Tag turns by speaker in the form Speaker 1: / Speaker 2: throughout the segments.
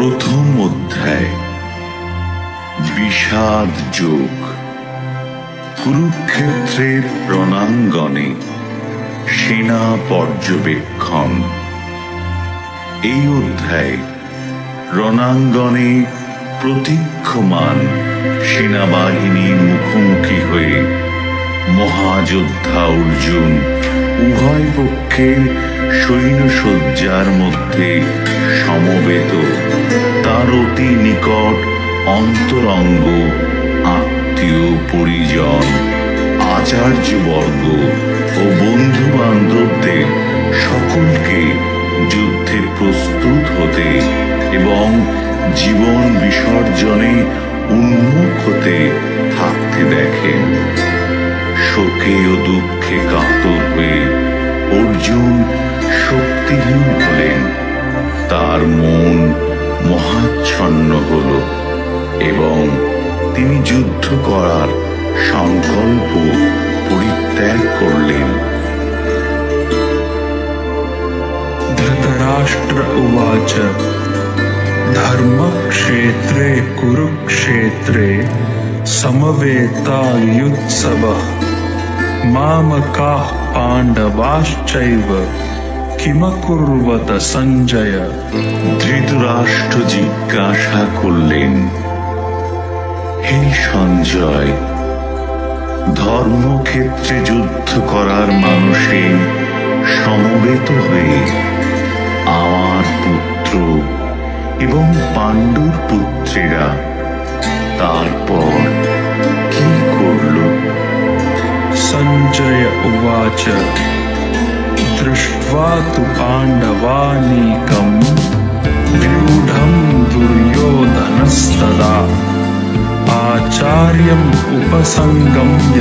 Speaker 1: প্রথম অধ্যায় বিষাদ যোগ। কুরুক্ষেত্রের রণাঙ্গনে সেনা পর্যবেক্ষণ। এই অধ্যায়ে রণাঙ্গনে প্রতীক্ষমান সেনাবাহিনীর মুখোমুখি হয়ে মহাযোদ্ধা অর্জুন উভয় পক্ষের সৈন্যসজ্জার মধ্যে সমবেত তার অতি নিকট অন্তরঙ্গ আত্মীয় পরিজন আচার্যবর্গ ও বন্ধু বান্ধবদের সকলকে যুদ্ধে প্রস্তুত হতে এবং জীবন বিসর্জনে উন্মুখ হতে থাকতে দেখেন। শোকে ও দুঃখে কাতর হয়ে অর্জুন শক্তিহীন হলেন। তার মন মহাচ্ছন্ন হল এবং তিনি যুদ্ধ করার সংকল্প পরিত্যাগ করলেন।
Speaker 2: ধৃতরাষ্ট্র উবাচ ধর্মক্ষেত্রে কুরুক্ষেত্রে সমবেতাयुत्सवः মামকাঃ পাণ্ডবাশ্চৈব কিমকুর্বত সঞ্জয়।
Speaker 1: ধৃতরাষ্ট্র জিজ্ঞাসা করলেন, হে সঞ্জয়, ধর্মক্ষেত্রে যুদ্ধ করার মানুষে সমবেত হয়ে আমার পুত্র এবং পাণ্ডুর পুত্রেরা তারপর কি করল?
Speaker 2: সঞ্জয় উবাচ দৃष्ट्वा तु पाण्डवानीकं व्यूढं दुर्योधनस्तदा आचार्यम् उपसंगम्य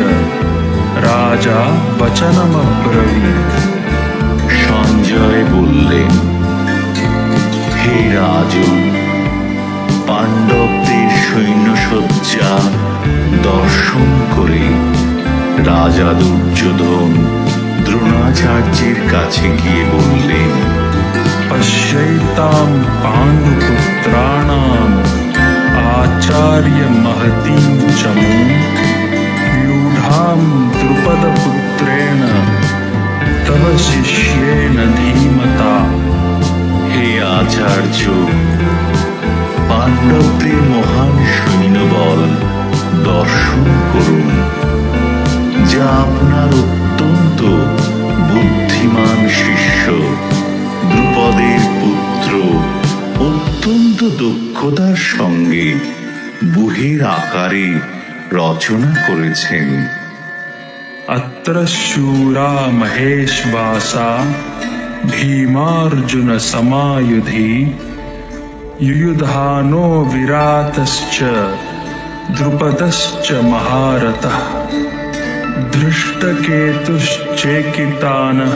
Speaker 2: राजा वचनमब्रवीत्।
Speaker 1: সঞ্জয় বললেন, হে রাজন, পাণ্ডবদের সৈন্যসজ্জা দর্শন করে রাজা দুর্যোধন দ্রোণাচার্যের কাছে গিয়ে বললেন,
Speaker 2: পশ্যৈতাম পাণ্ডুপুত্রাণাম আচার্য মহতীম চমুম व्यूढां দ্রুপদপুত্রেণ তব শিষ্যেন ধীমতা।
Speaker 1: হে আচার্য, পাণ্ডবদের মহান সৈন্যবল দর্শন করুন, যা আপনার অত্যন্ত বুদ্ধিমান শিষ্য দ্রুপদের পুত্র অত্যন্ত দক্ষতার সঙ্গে বুহের আকারে রচনা করেছেন।
Speaker 2: অত্র শূরা মহেশবাসা ভীমার্জুন সমায়ুধি युयुधानो विरातश्च द्रुपदश्च महारथः धृष्टकेतुश्चेकितानः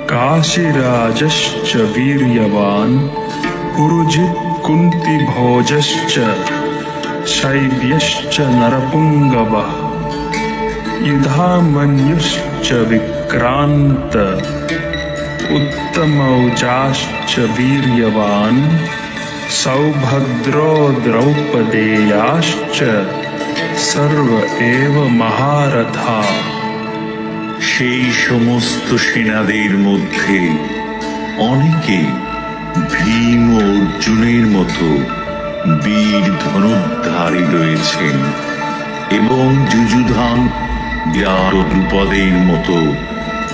Speaker 2: काशीराजश्च वीर्यवान् पुरुजित् कुन्तिभोजश्च शैब्यश्च नरपुङ्गवः युधामन्युश्च विक्रान्त उत्तमौजाश्च वीर्यवान् सौभद्रो द्रौपदेयाश्च सर्व एव महारथा।
Speaker 1: সেই সমস্ত সেনাদের মধ্যে অনেকে ভীম ও অর্জুনের মতো বীর ধনুর্ধারী রয়েছেন এবং যুযুধান বিরাট দ্রুপদের মতো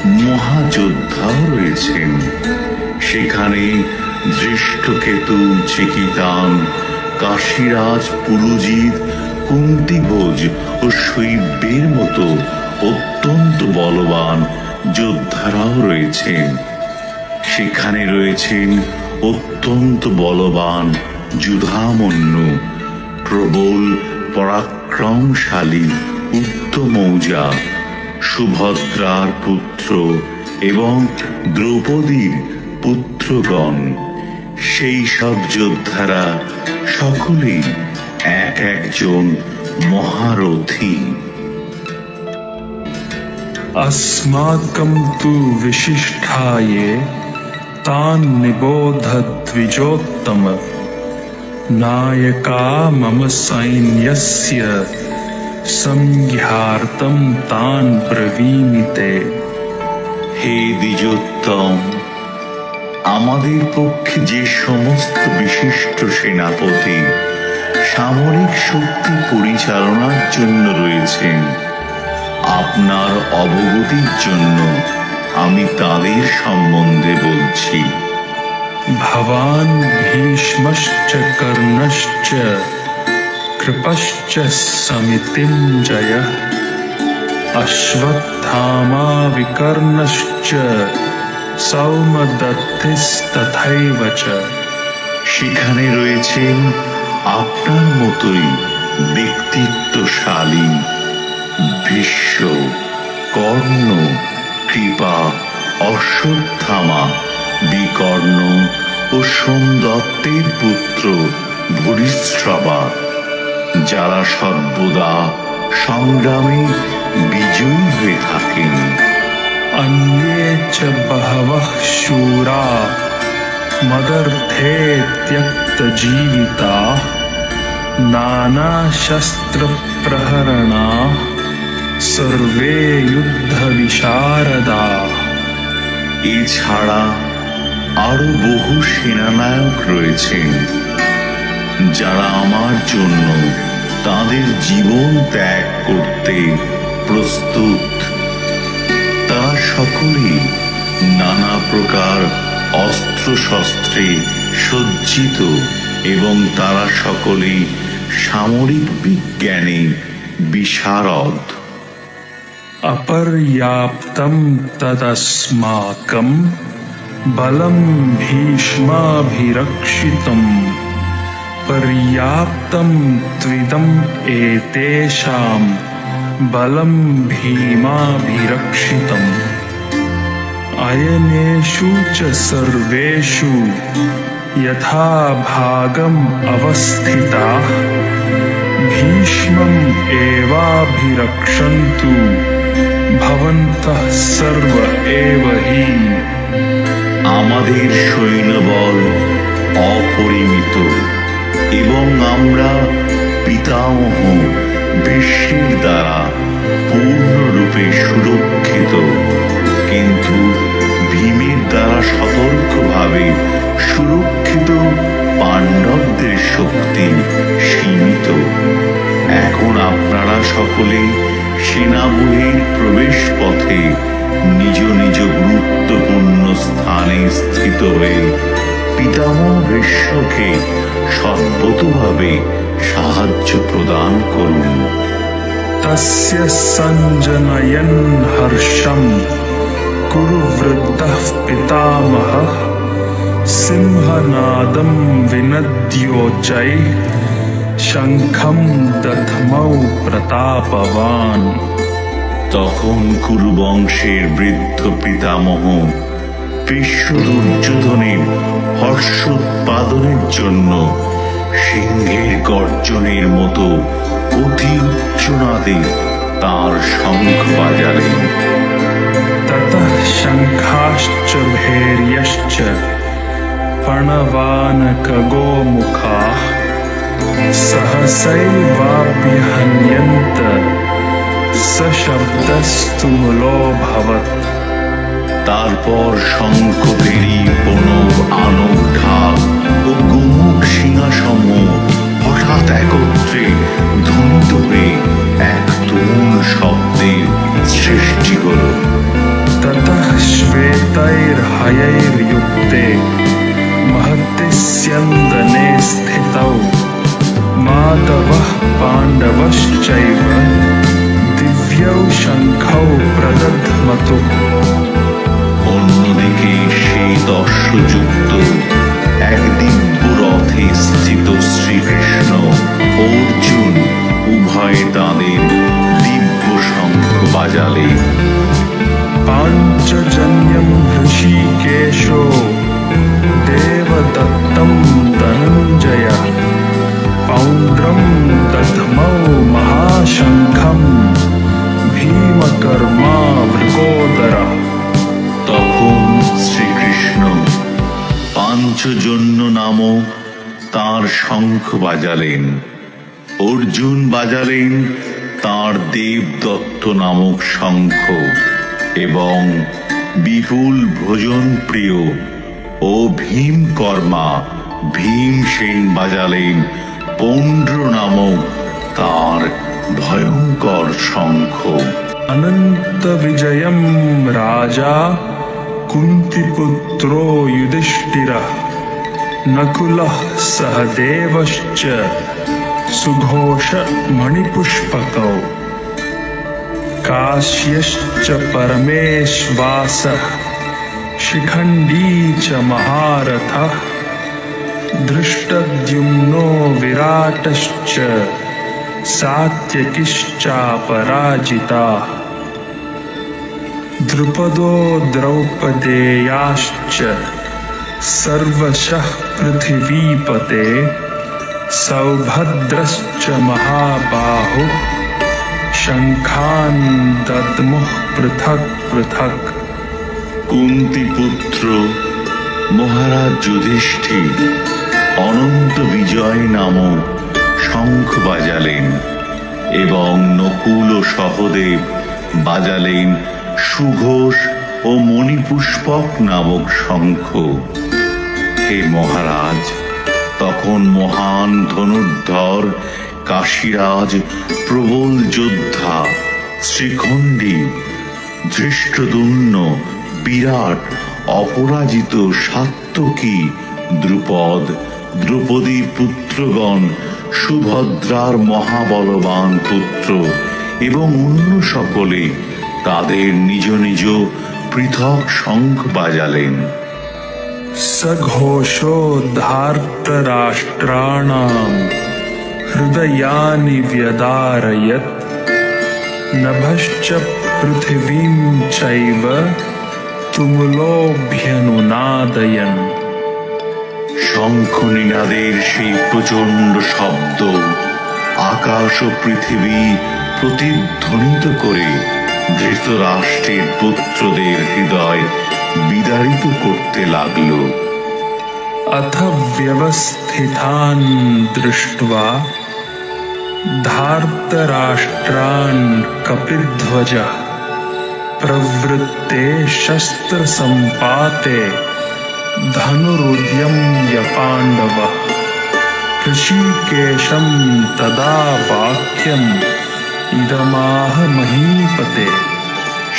Speaker 1: মহাযোদ্ধাও রয়েছেন। সেখানে দৃষ্টকেতু, চেকিতান, কাশীরাজ, পুরুজিৎ, কুন্তিভোজ ও শৈব্যের মতো অত্যন্ত বলবান যোদ্ধারাও রয়েছেন। সেখানে রয়েছেন অত্যন্ত বলবান যুধামন্যু, প্রবল পরাক্রমশালী উত্তমৌজা, সুভদ্রার পুত্র এবং দ্রৌপদীর পুত্রগণ। সেই সব যোদ্ধারা সকলেই এক একজন মহারথী।
Speaker 2: अस्माकं तु विशिष्टाये तान् निबोध द्विजोत्तम नायका मम सैन्यस्य संज्ञार्थं तान् ब्रवीमि ते।
Speaker 1: হে দ্বিজোত্তম, আমাদের পক্ষে যে সমস্ত বিশিষ্ট সেনাপতি সামরিক শক্তি পরিচালনার জন্য রয়েছেন, আপনার অবগতির জন্য আমি তাদের সম্বন্ধে বলছি।
Speaker 2: भवान् भीष्मश्च कर्णश्च कृपश्च समितिञ्जयः अश्वत्थामा विकर्णश्च सौमदत्तिस्तथैव च।
Speaker 1: সেখানে রয়েছেন আপনার মতোই ব্যক্তিত্বশালী ভীষ্ম, কর্ণ, কৃপা, অশ্বত্থামা, বিকর্ণ ও সোমদত্তের পুত্র ভূরিশ্রবা, যারা সর্বদা সংগ্রামে বিজয়ী হয়ে থাকেন।
Speaker 2: अन्ये च बहवः शूरा मदर्थे त्यक्तजीविताः नानाशस्त्रप्रहरणाः सर्वे युद्धविशारदाः।
Speaker 1: এছাড়া আরো বহু সেনানায়ক রয়েছেন যারা আমার জন্য তাদের জীবন ত্যাগ করতে প্রস্তুত। তারা সকলেই নানা প্রকার অস্ত্রশস্ত্রে সজ্জিত এবং তারা সকলেই সামরিক বিজ্ঞানে বিশারদ।
Speaker 2: अपर्याप्तं तदस्माकं बलं भीष्माभिरक्षितं पर्याप्तं त्विदम् एतेषां बलं भीमाभिरक्षितम्। अयनेषु च सर्वेषु यथा भागम् अवस्थिताः भीष्मम् एवाभिरक्षन्तु भवन्तः सर्व एव हि।
Speaker 1: আমাদের সৈন্যবল অপরিমিত এবং আমরা পিতামহ ভীষ্মের দ্বারা পূর্ণরূপে সুরক্ষিত, কিন্তু ভীমের দ্বারা সতর্কভাবে সুরক্ষিত পাণ্ডবদের শক্তি সীমিত। এখন আপনারা সকলে সেনাবলীর প্রবেশ পথে নিজ নিজ গুরুত্বপূর্ণ স্থানে স্থিত হয়ে পিতামহ ভীষ্মকে সর্বতোভাবে সাহায্য প্রদান করুন।
Speaker 2: तस्य सञ्जनयन् हर्षं कुरु वृद्धः पितामहः सिंहनादं विनद्योच्चैः शङ्खं दध्मौ प्रतापवान्।
Speaker 1: তখন কুরু বংশের বৃদ্ধ পিতামহ ভীষ্ম দুর্যোধনের হর্ষোৎপাদনের জন্য সিংহের গর্জনের মতো অতি উচ্চনাদে তাঁর শঙ্খ বাজালেন।
Speaker 2: ततः शङ्खाश्च भैर्यश्च प्रणवानकगोमुखाः सहसैवाभ्यहन्यन्त सशब्दस्तु मुलोऽभवत्।
Speaker 1: তারপর শঙ্খ, ভেরি, প্রণব, আনক, ঢাক ও গোমুখ সিংহাসমূহ হঠাৎ একত্রে ধ্বনিত হয়ে এক তুমুল শব্দের সৃষ্টি হল।
Speaker 2: ततः श्वेतैर्हयैर्युक्ते महति स्यन्दने स्थितौ माधवः पाण्डवश्चैव दिव्यौ शङ्खौ प्रदध्मतुः।
Speaker 1: অন্যদিকে সেই দর্শযুক্ত এক দিব্য রথে স্থিত শ্রীকৃষ্ণ ও অর্জুন উভয়ে তাঁদের দিব্য শঙ্খ বাজালে।
Speaker 2: पाञ्चजन्यं ऋषिकेशो देवदत्तं धनञ्जयः पौण्ड्रं दध्मौ महाशङ्खं भीमकर्मा वृकोदरः।
Speaker 1: তখন শ্রীকৃষ্ণ পাঞ্চজন্য নামক তার শঙ্খ বাজালেন, অর্জুন বাজালেন তার দেবদত্ত নামক শঙ্খ, এবং বিপুল ভোজন প্রিয় ও ভীমকর্মা ভীমসেন বাজালেন পৌণ্ড্র নামক তার ভয়ঙ্কর শঙ্খ।
Speaker 2: अनंत विजयम राजा कुंतीपुत्रो युधिष्ठिरः नकुलः सहदेवश्च सुघोष मणिपुष्पकौ काश्यश्च परमेश्वासः शिखण्डी च महारथः धृष्टद्युम्नो विराटश्च सात्यकिश्चापराजिताः द्रुपदो द्रौपदेयाश्च सर्वशः पृथिवीपते सौभद्रश्च महाबाहुः शङ्खान् दद्मुः पृथक् पृथक्।
Speaker 1: কুন্তিপুত্র মহারাজ যুধিষ্ঠির অনন্ত বিজয় নামক শঙ্খ বাজালেন, এবং নকুল ও সহদেব বাজালেন সুঘোষ ও মণিপুষ্পক নামক শঙ্খ। হে মহারাজ, তখন মহান ধনুর্ধর কাশীরাজ প্রবল যোদ্ধা শ্রীখণ্ডী ধৃষ্টদ্যুম্ন বিরাট অপরাজিত সাত্যকী দ্রুপদ দ্রৌপদী পুত্রগণ সুভদ্রার মহাবলবান পুত্র এবং অন্য সকলে তাদের নিজ নিজ পৃথক শঙ্খ বাজালেন।
Speaker 2: सघोषो धार्तराष्ट्राणां हृदयानि व्यदारयत् नभश्च पृथिवीं चैव तुमुलोऽभ्यनुनादयन्।
Speaker 1: শঙ্খ নিনাদের সেই প্রচণ্ড শব্দ আকাশ ও পৃথিবী প্রতিধ্বনিত করে ধৃতরাষ্ট্রের পুত্রদের হৃদয় বিদারিত করতে লাগল।
Speaker 2: अथ व्यवस्थितान् दृष्ट्वा धार्तराष्ट्रान् कपिध्वजः प्रवृत्ते शस्त्रसम्पाते धनुरुद्यम्य पाण्डवः ऋषिकेशं तदा वाक्यम् इदमाह महीपते।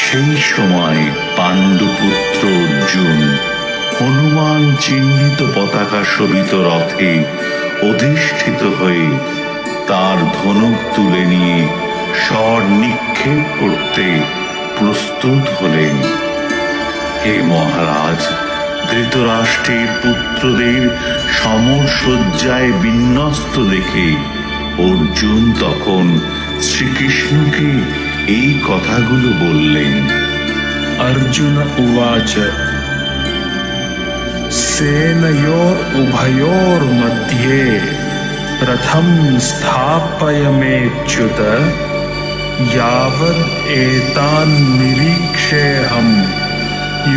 Speaker 1: সেই সময় পাণ্ডুপুত্র অর্জুন হনুমান চিহ্নিত পতাকা শোভিত রথে অধিষ্ঠিত হয়ে তার ধনুক তুলে নিয়ে স্বর নিক্ষেপ করতে প্রস্তুত হলেন। হে মহারাজ, ধৃতরাষ্ট্রের পুত্রদের সমরসজ্জায় বিন্যস্ত দেখে অর্জুন তখন শ্রীকৃষ্ণকে এই কথাগুলো বললেন।
Speaker 2: अर्जुन उवाच सेनयोरुभयोर्मध्ये रथं स्थापयमेच्युत यावद् एतान् निरीक्षेऽहं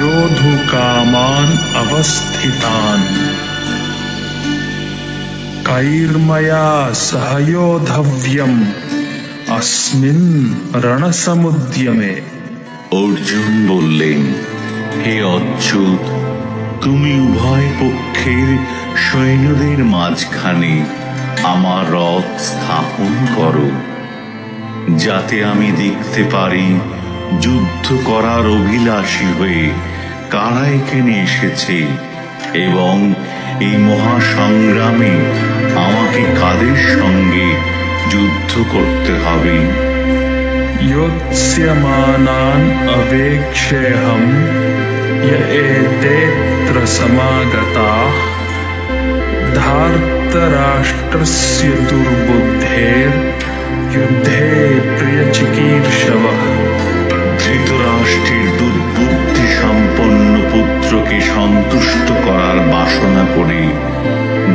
Speaker 2: योद्धुकामान् अवस्थितान्। कैर्मया सहयोद्धव्यम् अस्मिन् रणसमुद्यमे।
Speaker 1: অর্জুন বললেন, হে অচ্যুত, তুমি উভয় পক্ষের সৈন্যদের মাঝখানে আমার রথ স্থাপন করো, যাতে আমি দেখতে পারি যুদ্ধ করার অভিলাষী হয়ে কারা এখানে এসেছে, এবং এই মহাসংগ্রামে আমাকে কাদের সঙ্গে যুদ্ধ করতে হবে।
Speaker 2: योत्स्यमानान् अवेक्षेऽहं य एतेऽत्र समागताः धार्तराष्ट्रस्य दुर्बुद्धेर्युद्धे प्रियचिकीर्षवः।
Speaker 1: ধৃতরাষ্ট্রের দুর্বুদ্ধি সম্পন্ন পুত্রকে সন্তুষ্ট করার বাসনা করে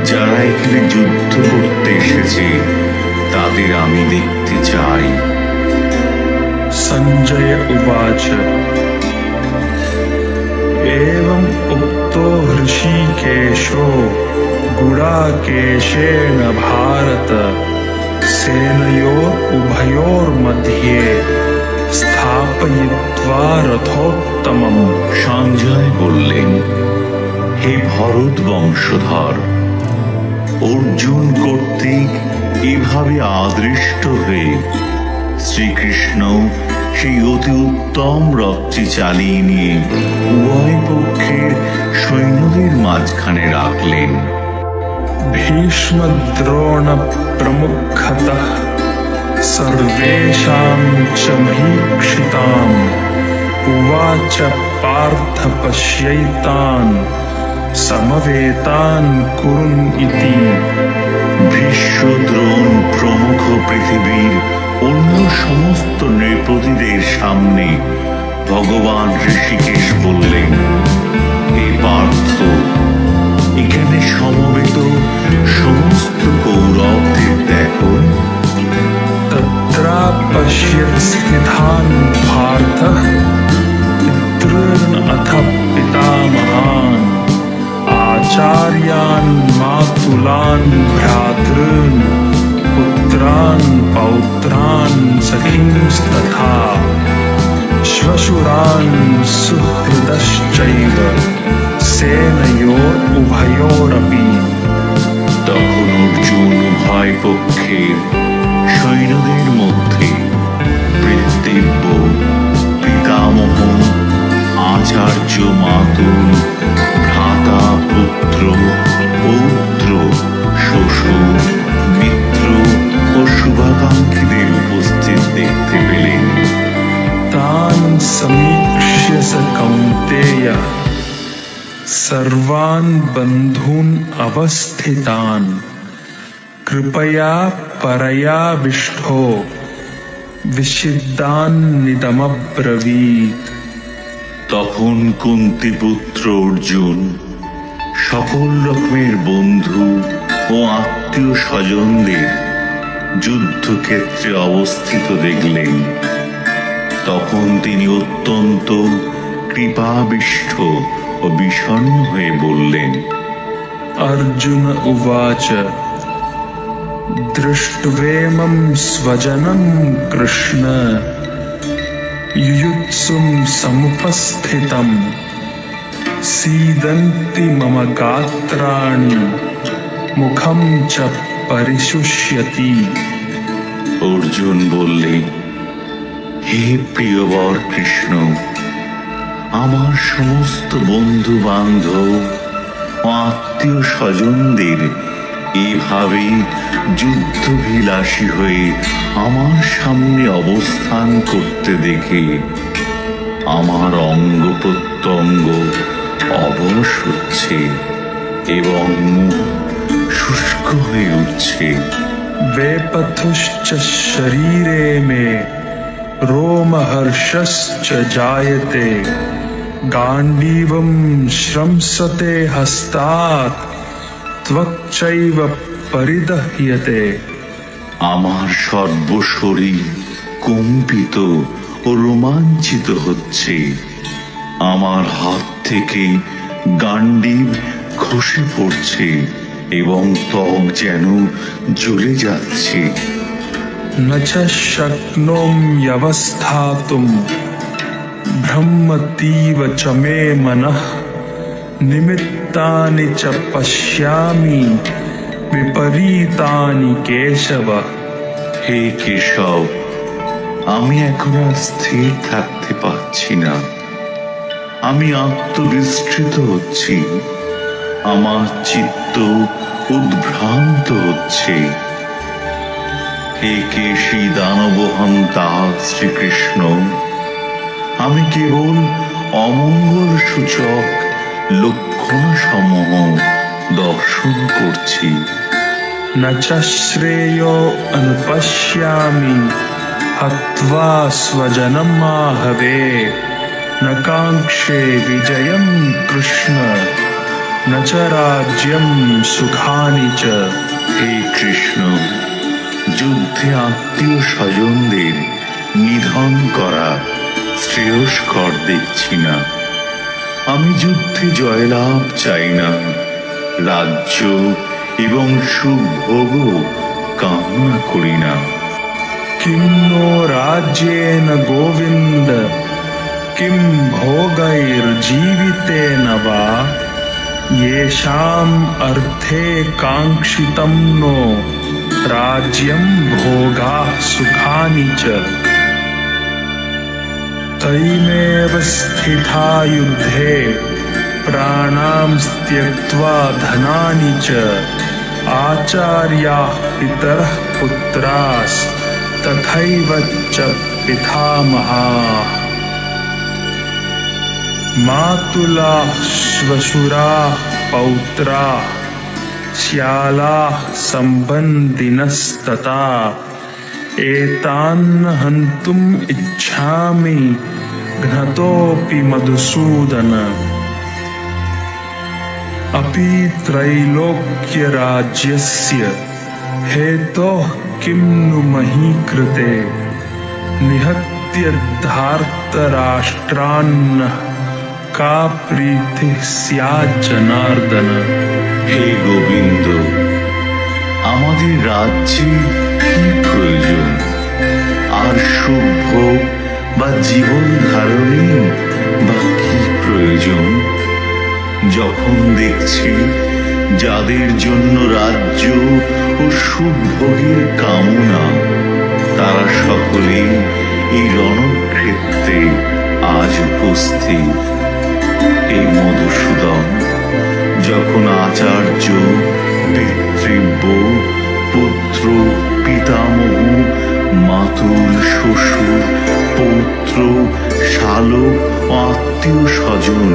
Speaker 1: যারা এখানে যুদ্ধ করতে এসেছে তাদের আমি দেখতে চাই।
Speaker 2: संजय उवाच एवम् उक्तो हृषीकेशो गुण गुडाकेशेन भारत सेनयोरुभयोर्मध्ये स्थापयित्वा रथोत्तमम्।
Speaker 1: সঞ্জয় বললেন, হে ভরত বংশধর, অর্জুন কর্তৃক এভাবে আদৃষ্ট হয়ে শ্রীকৃষ্ণ সেই অতি উত্তম রথটি চালিয়ে নিয়ে উভয় পক্ষের সৈন্যদের মাঝখানে রাখলেন।
Speaker 2: भीष्म द्रोण प्रमुखतः सर्वेषां च महीक्षिताम् उवाच पार्थ पश्यैतान् समवेतान् कुरुन् इति।
Speaker 1: ভীষ্ম, দ্রোণ প্রমুখ পৃথিবীর অন্য সমস্ত নৃপতিদের সামনে ভগবান ঋষিকেশ বললেন, হে পার্থ, এখানে সমবেত সমস্ত কৌরবদের দেখো।
Speaker 2: तत्रापश्यत्स्थितान् पार्थः पितॄन् अथ पितामहान् आचार्यान् मातुलान् भ्रातॄन् पुत्रान् पौत्रान् सखींस्तथा श्वशुरान् सुहृदश्चैव सेनयोरुभयोरपि।
Speaker 1: তখন অর্জুন উভয় পক্ষের সৈন্যদের মধ্যে পিতৃব্য, পিতামহ, আচার্য, মাতুল, ভ্রাতা, পুত্র, পৌত্র, শ্বশুর, মিত্র ও শুভাকাঙ্ক্ষীদের উপস্থিত দেখতে পেলেন।
Speaker 2: तान् समीक्ष्य स कौन्तेय सर्वान् बन्धून् अवस्थितान् कृपया परयाविष्ठो विषिद्धान्निदमब्रवीत्।
Speaker 1: তখন কুন্তিপুত্র অর্জুন সকল রকমের বন্ধু ও আত্মীয় স্বজনদের যুদ্ধক্ষেত্রে অবস্থিত দেখলেন। তখন তিনি অত্যন্ত কৃপাবিষ্ট ও বিষণ্ণ হয়ে বললেন,
Speaker 2: अर्जुन उवाच दृष्ट्वेमं स्वजनं कृष्ण युयुत्सुं समुपस्थितं सीदन्ति मम गात्राणि मुखं च परिशुष्यति।
Speaker 1: অর্জুন বললেন, হে প্রিয়বর কৃষ্ণ, আমার সমস্ত বন্ধু বান্ধব ও আত্মীয় স্বজনদের এভাবে যুদ্ধভিলাষী হয়ে আমার সামনে অবস্থান করতে দেখে আমার অঙ্গ প্রত্যঙ্গ অবশ হচ্ছে এবং মুখ শুষ্ক হয়ে উঠছে।
Speaker 2: वेपथुश्च शरीरे मे रोमहर्षश्च जायते गाण्डीवं श्रंसते हस्तात् त्वक्चैव परिदह्यते।
Speaker 1: আমার সর্বশরীর কম্পিত ও রোমাঞ্চিত হচ্ছে, আমার হাত থেকে গান্ডীব খসে পড়ছে এবং ত্বক যেন জ্বলে যাচ্ছে।
Speaker 2: न च शक्नोम्यवस्थातुं भ्रमतीव च मे मनः निमित्तानि च पश्यामि विपरीतानि केशव।
Speaker 1: হে কেশব, আমি এখন আর স্থির থাকতে পারছি না, আমি আত্মবিস্মৃত হচ্ছি, আমার চিত্ত উদ্ভ্রান্ত হচ্ছে। হে কেশী দানবহন্তা শ্রীকৃষ্ণ, আমি কেবল অমঙ্গল সূচক লক্ষণ সমূহ দর্শন করছি।
Speaker 2: न च श्रेयो अनुपश्यामि हत्वा स्वजनमाहवे न काङ्क्षे विजयं कृष्ण न च राज्यं सुखानि च।
Speaker 1: হে কৃষ্ণ, যুদ্ধে আত্মীয় স্বজনদের নিধন করা শ্রেয়স্কর দেখছি না। আমি যুদ্ধে জয়লাভ চাই না, রাজ্য এবং সুভোগও কামনা করি না।
Speaker 2: किं नो राज्येन गोविन्द किं भोगैर्जीवितेन वा येषाम् अर्थे काङ्क्षितं नो राज्यं भोगाः सुखानि च तैमेव स्थिता युद्धे प्राणां त्यक्त्वा धनानि च आचार्याः पितरः पुत्रास्तथैव च पितामहाः मातुलाः श्वशुराः पौत्राः श्यालाः सम्बन्धिनस्तथा एतान् हन्तुम् इच्छामि घ्नतोऽपि मधुसूदन अपि त्रैलोक्यराज्यस्य हेतोः किं नु मही कृते निहत्य धार्तराष्ट्रान्नः का प्रीतिः स्यात् जनार्दन।
Speaker 1: হে গোবিন্দ, আমাদের রাজ্যে কি প্রয়োজন? আর সুভোগ বা জীবন ধারণে বা কি প্রয়োজন? যখন দেখছি যাদের জন্য রাজ্য ও সুভোগের কামনা, তারা সকলে এই রণক্ষেত্রে আজ উপস্থিত। এই মধুসূদন, যখন আচার্য, পিতৃব্য, পুত্র, পিতামহ, মাতুল, শ্বশুর, পৌত্র, শালক ও আত্মীয় স্বজন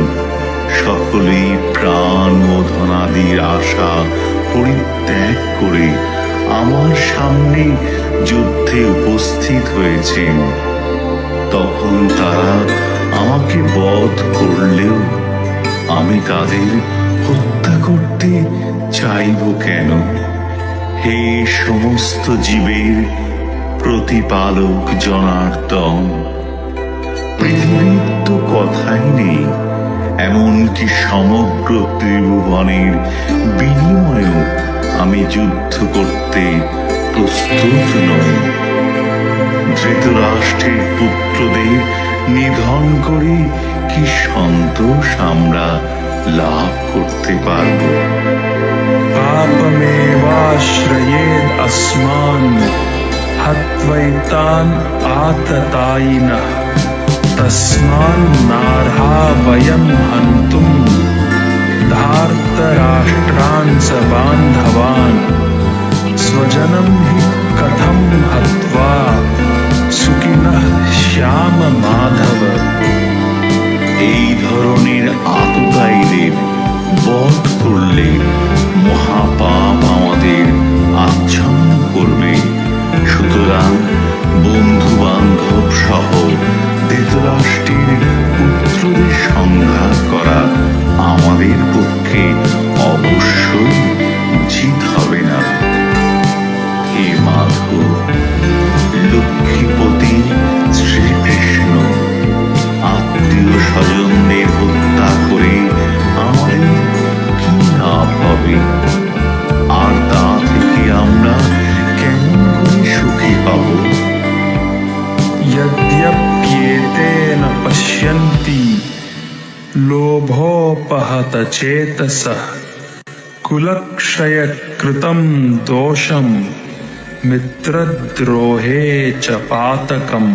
Speaker 1: সকলেই প্রাণ ও ধনাদির আশা পরিত্যাগ করে আমার সামনে যুদ্ধে উপস্থিত হয়েছেন, তখন তারা আমাকে বধ করলেও আমি তাদের হত্যা করতে চাইব কেন? হে সমস্ত জীবের প্রতিপালক জনার্দন, পৃথিবীর তো কথাই নেই, এমনকি সমগ্র ত্রিভুবনের বিনিময়েও আমি যুদ্ধ করতে প্রস্তুত নই। ধৃতরাষ্ট্রের পুত্রদের নিধন করে কি সন্তোষ আমরা লাভ করতে পারব?
Speaker 2: पापमेवाश्रयेद् अस्मान् हत्वैतान् आततायिनः तस्मान्नार्हा वयं हन्तुं धार्तराष्ट्रान् स बान्धवान् स्वजनं हि कथं हत्वा सुखिनः श्याम माधव।
Speaker 1: এই ধরনের আততায়ীদের বধ করলে মহাপাপ আমাদের আচ্ছন্ন করবে। সুতরাং বন্ধু বান্ধব সহ ধৃতরাষ্ট্রের পুত্রদের সংহার করা আমাদের পক্ষে অবশ্যই উচিত হবে না। হে মাধব, লক্ষ্মীপতি শ্রীকৃষ্ণ আত্মীয় স্বজনদের হত্যা করে আমাদের কি লাভ হবে? আর তা থেকে আমরা কেমন করে সুখী পাব?
Speaker 2: यद्यप्येतेन पश्यन्ति लोभोपहत चेतसः कुलक्षयकृतं दोषं मित्रद्रोहे च पातकम्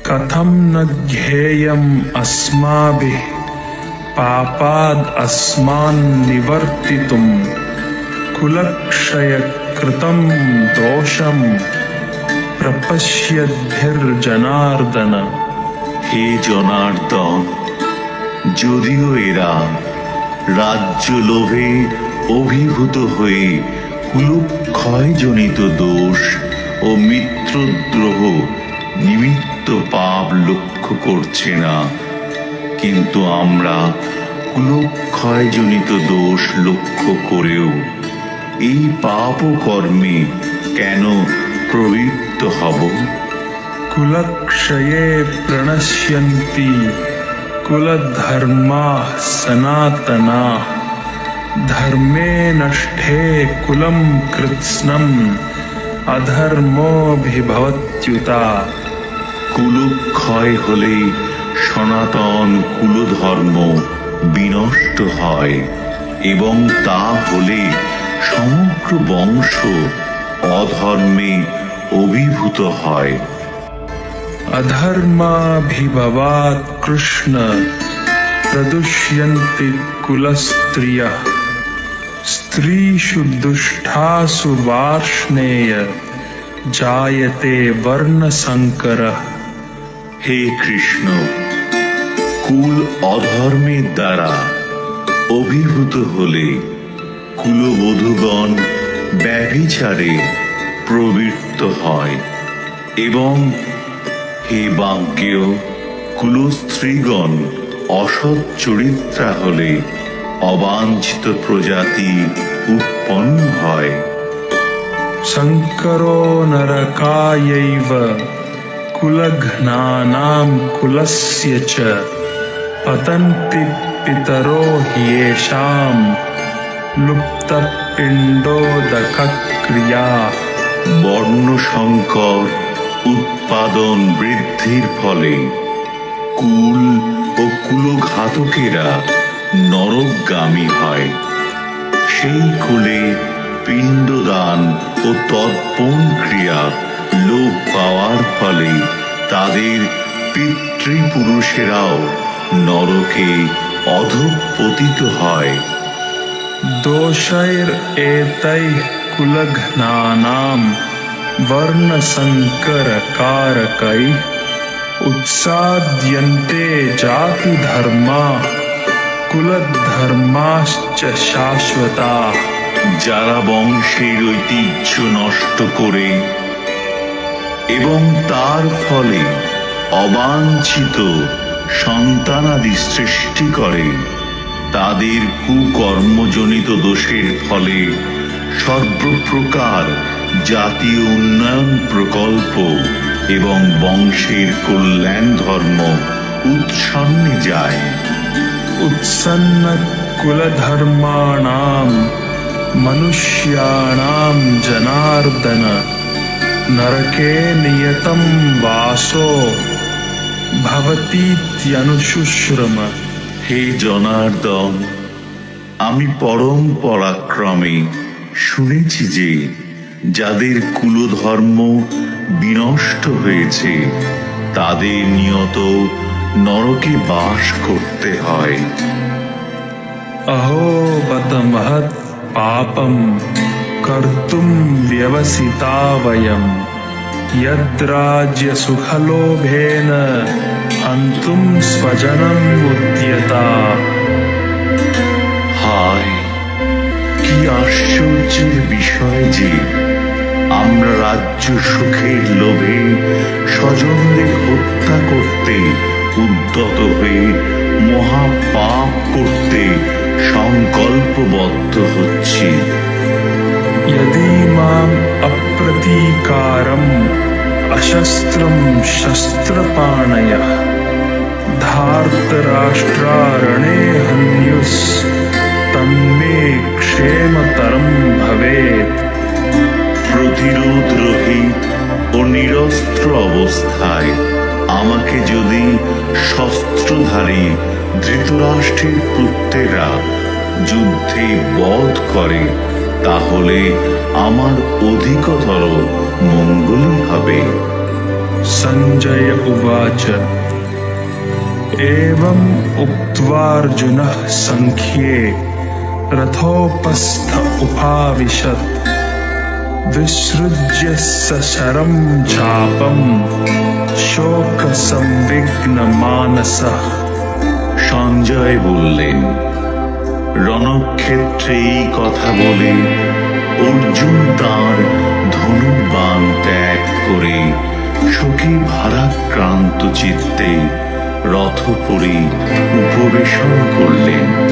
Speaker 2: कथं न ज्ञेयम् अस्माभिः पापाद् अस्मान् निवर्तितुम् कुलक्षयकृतं दोषं প্রপশ্যদ্ভির্জনার্দন।
Speaker 1: হে জনার্দন, যদিও এরা রাজ্য লোভে অভিভূত হয়ে কুলক্ষয়জনিত দোষ ও মিত্রদ্রোহ নিমিত্ত পাপ লক্ষ্য করছে না, কিন্তু আমরা কুলক্ষয়জনিত দোষ লক্ষ্য করেও এই পাপ কর্মে কেন প্রবৃত্ত হব?
Speaker 2: कुलक्षये प्रणश्यन्ति कुलधर्माः सनातनाः धर्मे नष्टे कुलं कृत्स्नम् अधर्मोऽभिभवत्युता।
Speaker 1: কুলক্ষয় হলে সনাতন কুলধর্ম বিনষ্ট হয় এবং তা হলে সমগ্র বংশ অধর্মে অভিভূত হয়।
Speaker 2: अधर्माभिभवात् कृष्ण प्रदुष्यन्ति कुलस्त्रियः स्त्रीषु दुष्टासु वार्ष्णेय जायते वर्णसंकरः।
Speaker 1: হে কৃষ্ণ, কুল অধর্মের দ্বারা অভিভূত হলে কুলবধূগণ ব্যভিচারে প্রবৃত্ত হয় এবং হে বাঙ্কেয়, কুলস্ত্রীগণ অসৎ চরিত্রা হলে অবাঞ্ছিত প্রজাতি উৎপন্ন হয়।
Speaker 2: संकरो नरकायैव कुलघ्नानां कुलस्य च पतन्ति पितरो ह्येषां लुप्तपिण्डोदकक्रिया।
Speaker 1: বর্ণসংকর উৎপাদন বৃদ্ধির ফলে কুল ও কুলঘাতকেরা নরকগামী হয়। সেই কুলে পিণ্ডদান ও তর্পণ ক্রিয়া লোপ পাওয়ার ফলে তাদের পিতৃপুরুষেরাও নরকে অধঃপতিত হয়।
Speaker 2: दोषैरेतैः कुलघ्नानां वर्णसंकरकारकैः उत्साद्यन्ते जातिधर्मा कुलधर्माश्च शाश्वताः।
Speaker 1: যারা বংশের ঐতিহ্য নষ্ট করে এবং তার ফলে অবাঞ্ছিত সন্তানাদি সৃষ্টি করে, তাদের কুকর্মজনিত দোষের ফলে সর্বপ্রকার জাতীয় উন্নয়ন প্রকল্প এবং বংশের কল্যাণ ধর্ম উৎসন্নে যায়।
Speaker 2: उत्सन्न कुलधर्माणां मनुष्याणां जनार्दन नरके नियतं वासो भवतीत्यनुशुश्रुम।
Speaker 1: হে জনার্দন, আমি পরম পরাক্রমে শুনেছি যে যাদের কুলধর্ম বিনষ্ট হয়েছে তাদের নিয়ত নরকে বাস করতে হয়।
Speaker 2: अहो बत महत् पापं कर्तुं व्यवसिता वयं यद्राज्यसुखलोभेन हन्तुं स्वजनं उद्यता।
Speaker 1: হায়, কি আশ্চর্যের বিষয় যে আমরা রাজ্য সুখের লোভে স্বজনদের হত্যা করতে উদ্যত হয়ে মহাপাপ করতে সংকল্পবদ্ধ হচ্ছি।
Speaker 2: यदि माम् अप्रतीकारम् अशस्त्रं शस्त्रपाणयः धार्तराष्ट्रारणे हन्युस्तन्मे क्षेमतरं भवेत्।
Speaker 1: প্রতিরোধ রহিত ও নিরস্ত্র অবস্থায় আমাকে যদি শস্ত্রধারী ধৃতরাষ্ট্রের পুত্রেরা যুদ্ধে বধ করে তাহলে আমার অধিকতর মঙ্গলই হবে।
Speaker 2: संजय उवाच एवम् उक्त्वार्जुनः सङ्ख्ये रथोपस्थ उपाविशत् विसृज्य सशरं चापं शोकसंविघ्नमानसः।
Speaker 1: সঞ্জয় বললেন, রণক্ষেত্রে এই কথা বলে অর্জুন তাঁর ধনুর্বাণ ত্যাগ করে শোকে ভারাক্রান্ত চিত্তে রথ পরে উপবেশন করলেন।